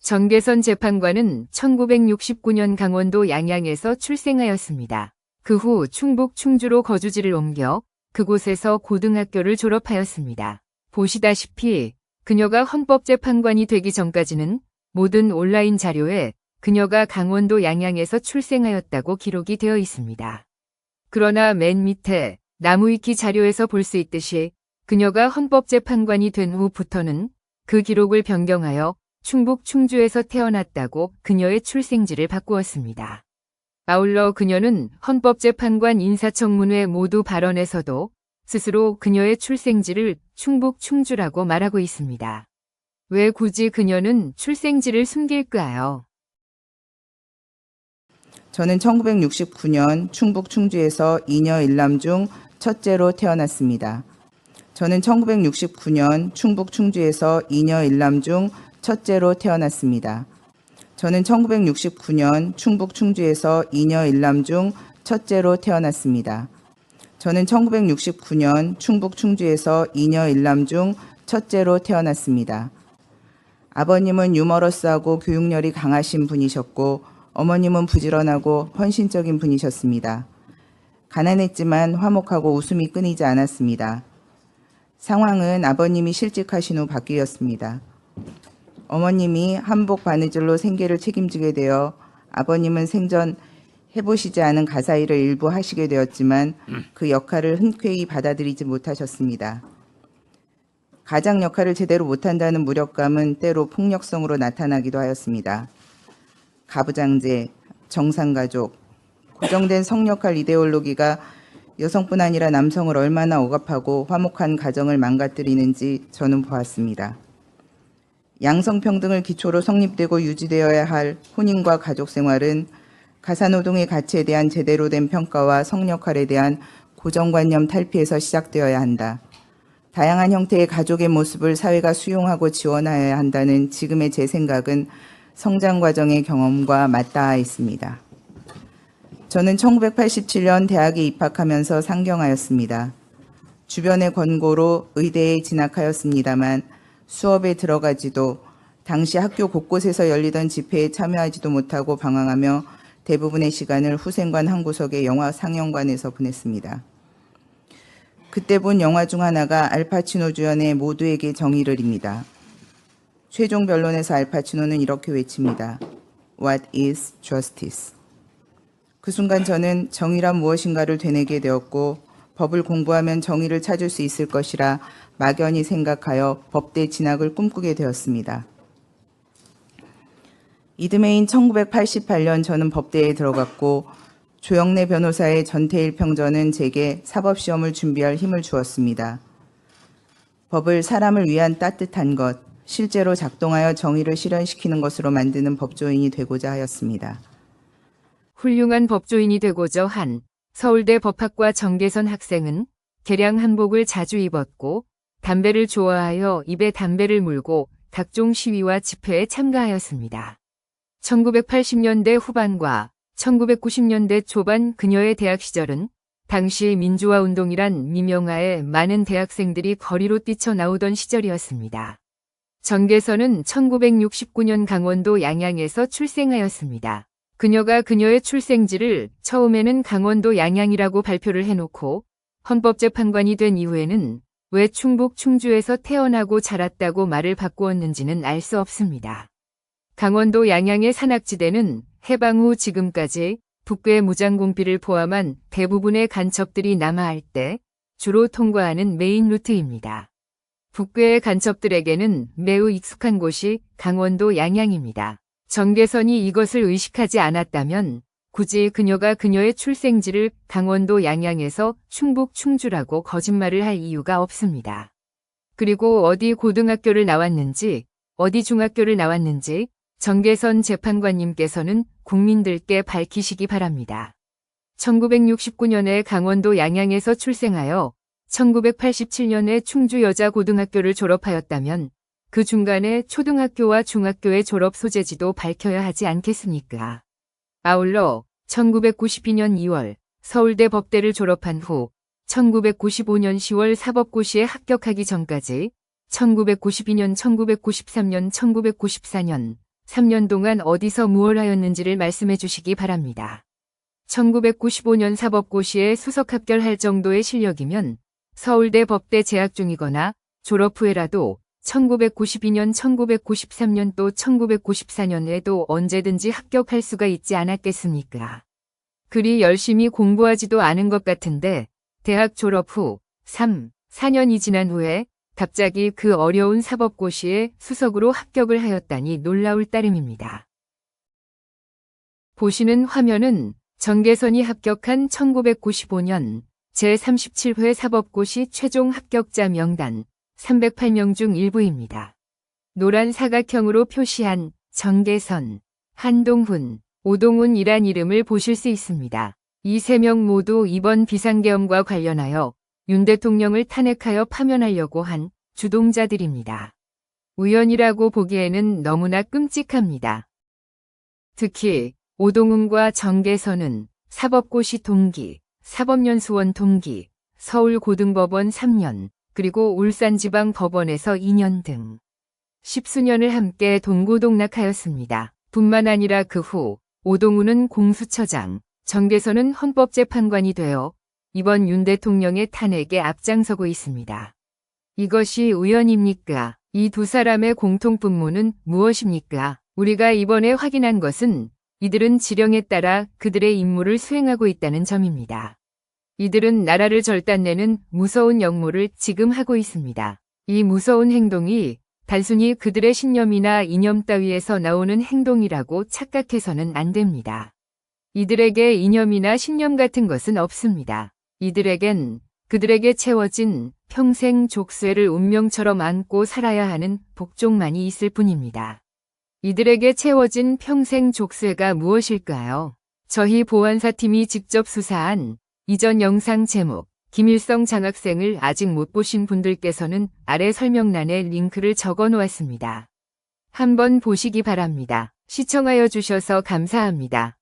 정계선 재판관은 1969년 강원도 양양에서 출생하였습니다. 그 후 충북 충주로 거주지를 옮겨 그곳에서 고등학교를 졸업하였습니다. 보시다시피 그녀가 헌법재판관이 되기 전까지는 모든 온라인 자료에 그녀가 강원도 양양에서 출생하였다고 기록이 되어 있습니다. 그러나 맨 밑에 나무위키 자료에서 볼 수 있듯이 그녀가 헌법재판관이 된 후부터는 그 기록을 변경하여 충북 충주에서 태어났다고 그녀의 출생지를 바꾸었습니다. 아울러 그녀는 헌법재판관 인사청문회 모두 발언에서도 스스로 그녀의 출생지를 충북 충주라고 말하고 있습니다. 왜 굳이 그녀는 출생지를 숨길까요? 저는 1969년 충북 충주에서 이녀 일남 중 첫째로 태어났습니다. 저는 1969년 충북 충주에서 이녀 일남 중 첫째로 태어났습니다. 저는 1969년 충북 충주에서 이녀 일남 중 첫째로 태어났습니다. 저는 1969년 충북 충주에서 이녀 일남 중 첫째로 태어났습니다. 아버님은 유머러스하고 교육열이 강하신 분이셨고 어머님은 부지런하고 헌신적인 분이셨습니다. 가난했지만 화목하고 웃음이 끊이지 않았습니다. 상황은 아버님이 실직하신 후 바뀌었습니다. 어머님이 한복 바느질로 생계를 책임지게 되어 아버님은 생전 해보시지 않은 가사일을 일부 하시게 되었지만 그 역할을 흔쾌히 받아들이지 못하셨습니다. 가장 역할을 제대로 못한다는 무력감은 때로 폭력성으로 나타나기도 하였습니다. 가부장제, 정상가족, 고정된 성역할 이데올로기가 여성뿐 아니라 남성을 얼마나 억압하고 화목한 가정을 망가뜨리는지 저는 보았습니다. 양성평등을 기초로 성립되고 유지되어야 할 혼인과 가족생활은 가사노동의 가치에 대한 제대로 된 평가와 성역할에 대한 고정관념 탈피에서 시작되어야 한다. 다양한 형태의 가족의 모습을 사회가 수용하고 지원하여야 한다는 지금의 제 생각은 성장 과정의 경험과 맞닿아 있습니다. 저는 1987년 대학에 입학하면서 상경하였습니다. 주변의 권고로 의대에 진학하였습니다만 수업에 들어가지도 당시 학교 곳곳에서 열리던 집회에 참여하지도 못하고 방황하며 대부분의 시간을 후생관 한 구석의 영화 상영관에서 보냈습니다. 그때 본 영화 중 하나가 알파치노 주연의 모두에게 정의를입니다. 최종 변론에서 알파치노는 이렇게 외칩니다. What is justice? 그 순간 저는 정의란 무엇인가를 되뇌게 되었고 법을 공부하면 정의를 찾을 수 있을 것이라 막연히 생각하여 법대 진학을 꿈꾸게 되었습니다. 이듬해인 1988년 저는 법대에 들어갔고 조영래 변호사의 전태일 평전은 제게 사법시험을 준비할 힘을 주었습니다. 법을 사람을 위한 따뜻한 것, 실제로 작동하여 정의를 실현시키는 것으로 만드는 법조인이 되고자 하였습니다. 훌륭한 법조인이 되고자 한 서울대 법학과 정계선 학생은 개량 한복을 자주 입었고 담배를 좋아하여 입에 담배를 물고 각종 시위와 집회에 참가하였습니다. 1980년대 후반과 1990년대 초반 그녀의 대학 시절은 당시 민주화 운동이란 미명하에 많은 대학생들이 거리로 뛰쳐나오던 시절이었습니다. 정계선은 1969년 강원도 양양에서 출생하였습니다. 그녀가 그녀의 출생지를 처음에는 강원도 양양이라고 발표를 해놓고 헌법재판관이 된 이후에는 왜 충북 충주에서 태어나고 자랐다고 말을 바꾸었는지는 알 수 없습니다. 강원도 양양의 산악지대는 해방 후 지금까지 북괴 무장공비를 포함한 대부분의 간첩들이 남하할 때 주로 통과하는 메인 루트입니다. 북괴의 간첩들에게는 매우 익숙한 곳이 강원도 양양입니다. 정계선이 이것을 의식하지 않았다면 굳이 그녀가 그녀의 출생지를 강원도 양양에서 충북 충주라고 거짓말을 할 이유가 없습니다. 그리고 어디 고등학교를 나왔는지, 어디 중학교를 나왔는지 정계선 재판관님께서는 국민들께 밝히시기 바랍니다. 1969년에 강원도 양양에서 출생하여 1987년에 충주여자고등학교를 졸업하였다면 그 중간에 초등학교와 중학교의 졸업 소재지도 밝혀야 하지 않겠습니까? 아울러 1992년 2월 서울대 법대를 졸업한 후 1995년 10월 사법고시에 합격하기 전까지 1992년, 1993년, 1994년 3년 동안 어디서 무엇을 하였는지를 말씀해 주시기 바랍니다. 1995년 사법고시에 수석 합격할 정도의 실력이면 서울대 법대 재학 중이거나 졸업 후에라도 1992년, 1993년 또 1994년에도 언제든지 합격할 수가 있지 않았겠습니까? 그리 열심히 공부하지도 않은 것 같은데 대학 졸업 후 3, 4년이 지난 후에 갑자기 그 어려운 사법고시에 수석으로 합격을 하였다니 놀라울 따름입니다. 보시는 화면은 정계선이 합격한 1995년 제37회 사법고시 최종 합격자 명단 308명 중 일부입니다. 노란 사각형으로 표시한 정계선, 한동훈, 오동훈이란 이름을 보실 수 있습니다. 이 3명 모두 이번 비상계엄과 관련하여 윤 대통령을 탄핵하여 파면하려고 한 주동자들입니다. 우연이라고 보기에는 너무나 끔찍합니다. 특히 오동훈과 정계선은 사법고시 동기, 사법연수원 동기, 서울고등법원 3년, 그리고 울산지방법원에서 2년 등 십수년을 함께 동고동락하였습니다. 뿐만 아니라 그 후 오동훈은 공수처장, 정계선은 헌법재판관이 되어 이번 윤 대통령의 탄핵에 앞장서고 있습니다. 이것이 우연입니까? 이 두 사람의 공통분모는 무엇입니까? 우리가 이번에 확인한 것은 이들은 지령에 따라 그들의 임무를 수행하고 있다는 점입니다. 이들은 나라를 절단내는 무서운 역모를 지금 하고 있습니다. 이 무서운 행동이 단순히 그들의 신념이나 이념 따위에서 나오는 행동이라고 착각해서는 안 됩니다. 이들에게 이념이나 신념 같은 것은 없습니다. 이들에겐 그들에게 채워진 평생 족쇄를 운명처럼 안고 살아야 하는 복종만이 있을 뿐입니다. 이들에게 채워진 평생 족쇄가 무엇일까요? 저희 보안사팀이 직접 수사한 이전 영상 제목, 김일성 장학생을 아직 못 보신 분들께서는 아래 설명란에 링크를 적어 놓았습니다. 한번 보시기 바랍니다. 시청하여 주셔서 감사합니다.